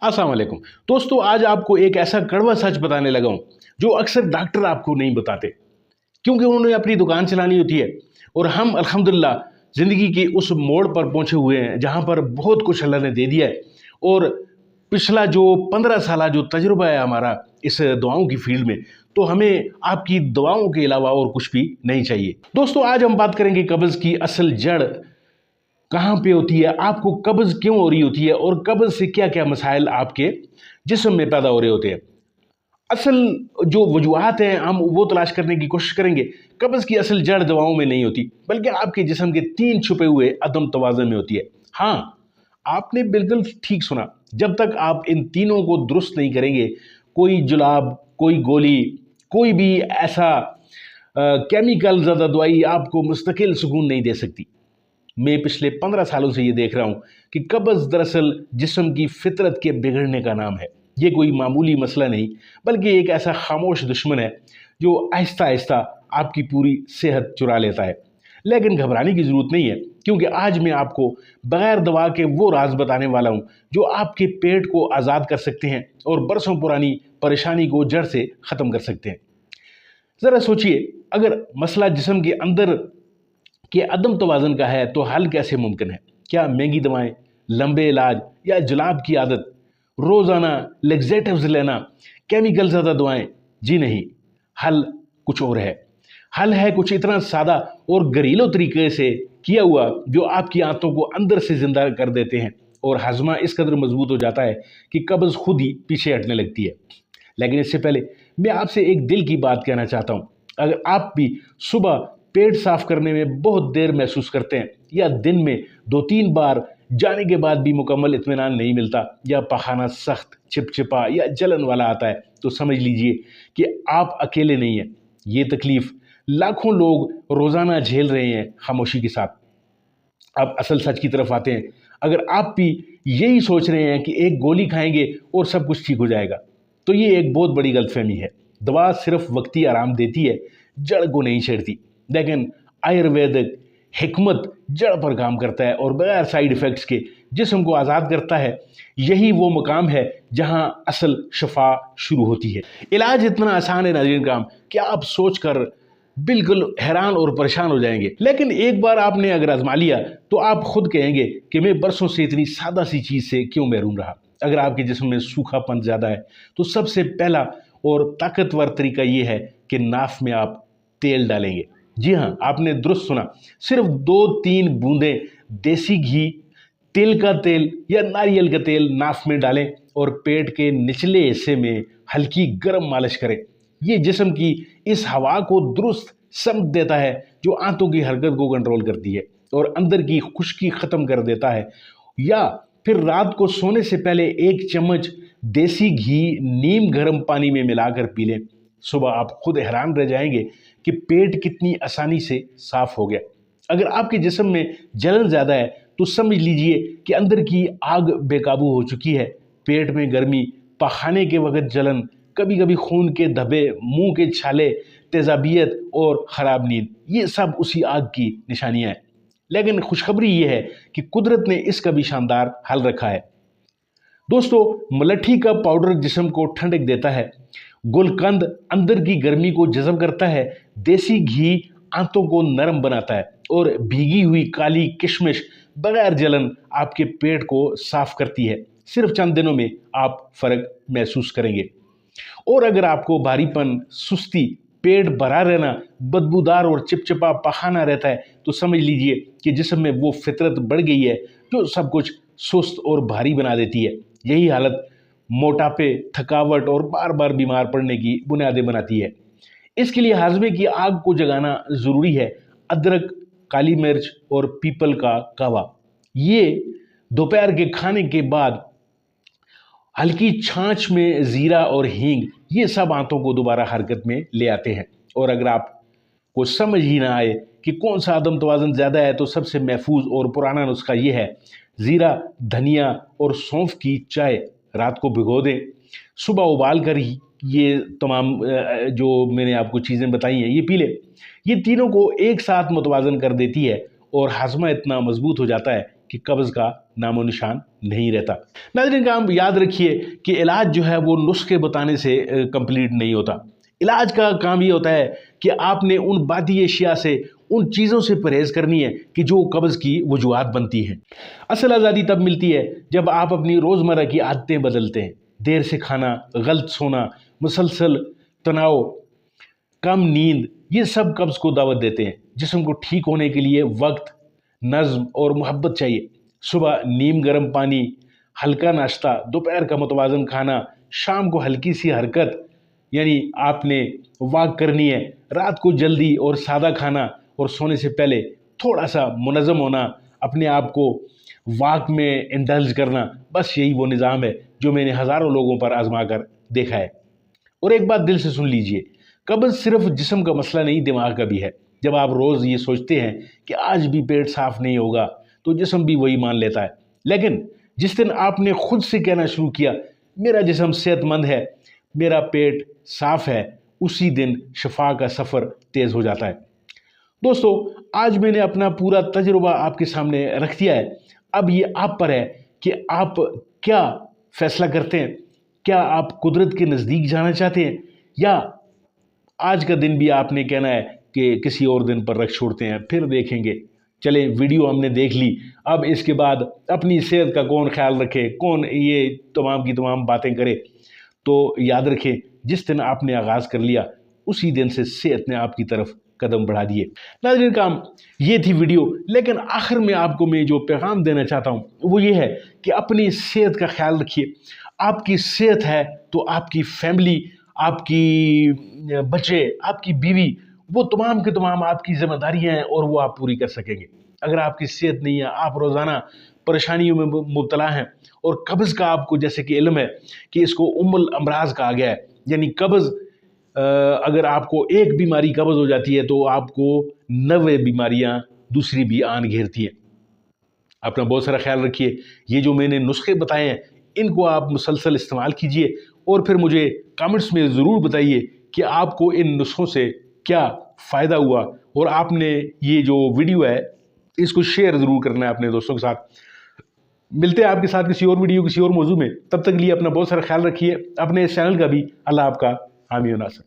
अस्सलाम वालेकुम दोस्तों, आज आपको एक ऐसा कड़वा सच बताने लगा हूं जो अक्सर डॉक्टर आपको नहीं बताते, क्योंकि उन्होंने अपनी दुकान चलानी होती है। और हम अल्हम्दुलिल्लाह ज़िंदगी के उस मोड़ पर पहुंचे हुए हैं जहां पर बहुत कुछ अल्लाह ने दे दिया है। और पिछला जो 15 साल जो तजुर्बा है हमारा इस दुआओं की फील्ड में, तो हमें आपकी दुआओं के अलावा और कुछ भी नहीं चाहिए। दोस्तों, आज हम बात करेंगे कब्ज़ की असल जड़ कहाँ पे होती है, आपको कब्ज़ क्यों हो रही होती है और कब्ज़ से क्या क्या मसाइल आपके जिस्म में पैदा हो रहे होते हैं। असल जो वजूहात हैं हम वो तलाश करने की कोशिश करेंगे। कब्ज़ की असल जड़ दवाओं में नहीं होती, बल्कि आपके जिस्म के 3 छुपे हुए अदम तवाज़ुन में होती है। हाँ, आपने बिल्कुल ठीक सुना। जब तक आप इन तीनों को दुरुस्त नहीं करेंगे, कोई जुलाब, कोई गोली, कोई भी ऐसा केमिकल ज़्यादा दवाई आपको मुस्तकिल सुकून नहीं दे सकती। मैं पिछले 15 सालों से ये देख रहा हूँ कि कब्ज़ दरअसल जिस्म की फितरत के बिगड़ने का नाम है। ये कोई मामूली मसला नहीं, बल्कि एक ऐसा खामोश दुश्मन है जो आहिस्ता आहिस्ता आपकी पूरी सेहत चुरा लेता है। लेकिन घबराने की ज़रूरत नहीं है, क्योंकि आज मैं आपको बग़ैर दवा के वो राज बताने वाला हूँ जो आपके पेट को आज़ाद कर सकते हैं और बरसों पुरानी परेशानी को जड़ से ख़त्म कर सकते हैं। ज़रा सोचिए, अगर मसला जिस्म के अंदर कि अदम तवाज़ुन का है तो हल कैसे मुमकिन है? क्या महंगी दवाएं, लंबे इलाज या जुलाब की आदत, रोज़ाना लेक्सेटिव्स लेना, केमिकल ज़्यादा दवाएं? जी नहीं, हल कुछ और है। हल है कुछ इतना सादा और घरेलू तरीके से किया हुआ जो आपकी आंतों को अंदर से जिंदा कर देते हैं और हजमा इस कदर मजबूत हो जाता है कि कब्ज़ खुद ही पीछे हटने लगती है। लेकिन इससे पहले मैं आपसे एक दिल की बात कहना चाहता हूँ। अगर आप भी सुबह पेट साफ करने में बहुत देर महसूस करते हैं, या दिन में 2-3 बार जाने के बाद भी मुकम्मल इत्मीनान नहीं मिलता, या पखाना सख्त, चिपचिपा या जलन वाला आता है, तो समझ लीजिए कि आप अकेले नहीं हैं। ये तकलीफ लाखों लोग रोज़ाना झेल रहे हैं खामोशी के साथ। अब असल सच की तरफ आते हैं। अगर आप भी यही सोच रहे हैं कि एक गोली खाएंगे और सब कुछ ठीक हो जाएगा, तो ये एक बहुत बड़ी गलतफहमी है। दवा सिर्फ वक्ती आराम देती है, जड़ को नहीं छेड़ती। लेकिन आयुर्वेदिक हिकमत जड़ पर काम करता है और बगैर साइड इफ़ेक्ट्स के जिस्म को आज़ाद करता है। यही वो मुकाम है जहां असल शफा शुरू होती है। इलाज इतना आसान है नाज़रीन काम कि आप सोचकर बिल्कुल हैरान और परेशान हो जाएंगे। लेकिन एक बार आपने अगर आजमा लिया तो आप खुद कहेंगे कि मैं बरसों से इतनी सादा सी चीज़ से क्यों महरूम रहा। अगर आपके जिस्म में सूखापन ज़्यादा है तो सबसे पहला और ताकतवर तरीका ये है कि नाफ में आप तेल डालेंगे। जी हाँ, आपने दुरुस्त सुना। सिर्फ 2-3 बूंदें देसी घी, तिल का तेल या नारियल का तेल नाफ में डालें और पेट के निचले हिस्से में हल्की गर्म मालिश करें। ये जिस्म की इस हवा को दुरुस्त समझ देता है जो आंतों की हरकत को कंट्रोल करती है और अंदर की खुश्की ख़त्म कर देता है। या फिर रात को सोने से पहले 1 चम्मच देसी घी नीम गर्म पानी में मिलाकर पी लें। सुबह आप खुद हैरान रह जाएंगे कि पेट कितनी आसानी से साफ हो गया। अगर आपके जिस्म में जलन ज़्यादा है तो समझ लीजिए कि अंदर की आग बेकाबू हो चुकी है। पेट में गर्मी, पखाने के वक्त जलन, कभी कभी खून के धब्बे, मुंह के छाले, तेजाबियत और ख़राब नींद, ये सब उसी आग की निशानियाँ हैं। लेकिन खुशखबरी ये है कि कुदरत ने इसका भी शानदार हल रखा है। दोस्तों, मलट्ठी का पाउडर जिस्म को ठंडक देता है, गुलकंद अंदर की गर्मी को जज़ब करता है, देसी घी आंतों को नरम बनाता है और भीगी हुई काली किशमिश बगैर जलन आपके पेट को साफ करती है। सिर्फ चंद दिनों में आप फ़र्क महसूस करेंगे। और अगर आपको भारीपन, सुस्ती, पेट भरा रहना, बदबूदार और चिपचिपा पखाना रहता है, तो समझ लीजिए कि जिस्म में वो फितरत बढ़ गई है जो सब कुछ सुस्त और भारी बना देती है। यही हालत मोटापे, थकावट और बार बार बीमार पड़ने की बुनियादें बनाती है। इसके लिए हाजमे की आग को जगाना ज़रूरी है। अदरक, काली मिर्च और पीपल का कावा, ये दोपहर के खाने के बाद हल्की छाछ में जीरा और हींग, ये सब आंतों को दोबारा हरकत में ले आते हैं। और अगर आपको समझ ही ना आए कि कौन सा अदम तवाज़ुन ज़्यादा है, तो सबसे महफूज और पुराना नुस्खा ये है: ज़ीरा, धनिया और सौंफ की चाय रात को भिगो दें, सुबह उबाल कर ही ये तमाम जो मैंने आपको चीज़ें बताई हैं ये पी लें। ये तीनों को एक साथ मुतवाज़न कर देती है और हाजमा इतना मजबूत हो जाता है कि कब्ज़ का नामो निशान नहीं रहता। नाज़रीन काम याद रखिए कि इलाज जो है वो नुस्खे बताने से कंप्लीट नहीं होता। इलाज का काम ये होता है कि आपने उन बादी अशिया से, उन चीज़ों से परहेज़ करनी है कि जो कब्ज़ की वजूहात बनती हैं। असल आज़ादी तब मिलती है जब आप अपनी रोज़मर्रा की आदतें बदलते हैं। देर से खाना, गलत सोना, मुसलसल तनाव, कम नींद, ये सब कब्ज़ को दावत देते हैं। जिस्म को ठीक होने के लिए वक्त, नज़्म और मोहब्बत चाहिए। सुबह नीम गर्म पानी, हल्का नाश्ता, दोपहर का मुतवाज़न खाना, शाम को हल्की सी हरकत, यानी आपने वॉक करनी है। रात को जल्दी और सादा खाना और सोने से पहले थोड़ा सा मुनज़्ज़म होना, अपने आप को वॉक में इंडल्ज करना। बस यही वो निज़ाम है जो मैंने हज़ारों लोगों पर आजमा कर देखा है। और एक बात दिल से सुन लीजिए, कब्ज़ सिर्फ जिस्म का मसला नहीं, दिमाग का भी है। जब आप रोज़ ये सोचते हैं कि आज भी पेट साफ़ नहीं होगा, तो जिस्म भी वही मान लेता है। लेकिन जिस दिन आपने खुद से कहना शुरू किया, मेरा जिस्म सेहतमंद है, मेरा पेट साफ़ है, उसी दिन शफा का सफ़र तेज़ हो जाता है। दोस्तों, आज मैंने अपना पूरा तजुर्बा आपके सामने रख दिया है। अब ये आप पर है कि आप क्या फ़ैसला करते हैं। क्या आप कुदरत के नज़दीक जाना चाहते हैं, या आज का दिन भी आपने कहना है कि किसी और दिन पर रख छोड़ते हैं, फिर देखेंगे। चलें, वीडियो हमने देख ली, अब इसके बाद अपनी सेहत का कौन ख्याल रखे, कौन ये तमाम की तमाम बातें करे। तो याद रखें, जिस दिन आपने आगाज़ कर लिया, उसी दिन से सेहत ने आपकी तरफ कदम बढ़ा दिए। नाज़रीन काम, ये थी वीडियो, लेकिन आखिर में आपको मैं जो पैगाम देना चाहता हूँ वो ये है कि अपनी सेहत का ख्याल रखिए। आपकी सेहत है तो आपकी फैमिली, आपकी बच्चे, आपकी बीवी, वो तमाम के तमाम आपकी जिम्मेदारियाँ हैं और वो आप पूरी कर सकेंगे। अगर आपकी सेहत नहीं है, आप रोज़ाना परेशानियों में मुब्तला हैं, और कब्ज़ का आपको जैसे कि इल्म है कि इसको उम्मुल अमराज कहा गया है, यानी कब्ज़ अगर आपको एक बीमारी कब्ज़ हो जाती है तो आपको 90 बीमारियां दूसरी भी आन घेरती हैं। अपना बहुत सारा ख्याल रखिए। ये जो मैंने नुस्खे बताए हैं, इनको आप मुसलसल इस्तेमाल कीजिए, और फिर मुझे कमेंट्स में ज़रूर बताइए कि आपको इन नुस्खों से क्या फ़ायदा हुआ, और आपने ये जो वीडियो है इसको शेयर ज़रूर करना है अपने दोस्तों के साथ। मिलते हैं आपके साथ किसी और वीडियो, किसी और मौजू में। तब तक लिए अपना बहुत सारा ख्याल रखिए। अपने इस चैनल का भी अल्लाह आपका हामी और नासिर।